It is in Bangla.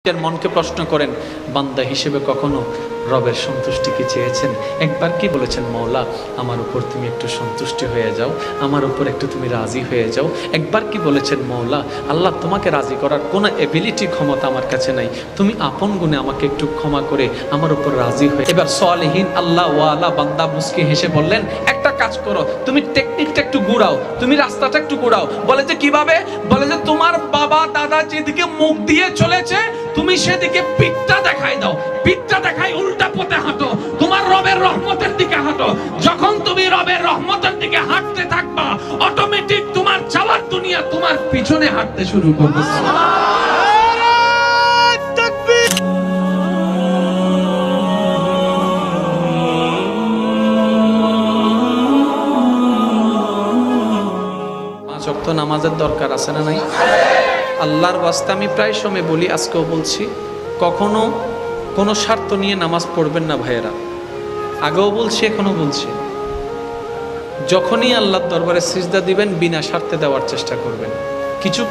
মনকে প্রশ্ন করেন, বান্দা হিসেবে কখনো রবের সন্তুষ্টি কি চেয়েছেন? একবার কি বলেছেন, মওলা আমার উপর তুমি একটু সন্তুষ্টি হয়ে যাও, আমার উপর একটু তুমি রাজি হয়ে যাও? একবার কি বলেছেন, মওলা আল্লাহ তোমাকে রাজি করার কোনো এবিলিটি ক্ষমতা আমার কাছে নাই, তুমি আপন গুণে আমাকে একটু ক্ষমা করে আমার উপর রাজি হয়ে। এবার সালেহীন আল্লাহ ওয়ালা বান্দা মুস্কি হেসে বললেন, একটা কাজ করো, তুমি টেকনিকটা একটু ঘুরাও, তুমি রাস্তাটা একটু ঘুরাও। বলে যে কিভাবে? বলে যে তোমার বাবা দাদা যেদিকে মুখ দিয়ে চলেছে তুমি সেদিকে পিঠটা দেখাই দাও, পিঠটা দেখাই উল্টা পথে হাঁটো, তোমার রবের রহমতের দিকে হাঁটো। যখন তুমি রবের রহমতের দিকে হাঁটতে থাকবা, অটোমেটিক তোমার চাওয়ার দুনিয়া তোমার পিছনে হাঁটতে শুরু করবে। পাঁচ ওয়াক্ত নামাজের দরকার আছে না নাই? আল্লাহর ওয়াস্তে আমি প্রায় সময় বলি, আজকেও বলছি, কখনো কোনো স্বার্থ নিয়ে নামাজ পড়বেন না ভাইয়েরা। আগেও বলছি, এখনো বলছি, যখনই আল্লাহর দরবারে সিজদা দিবেন বিনা স্বার্থে দেওয়ার চেষ্টা করবেন। কিছু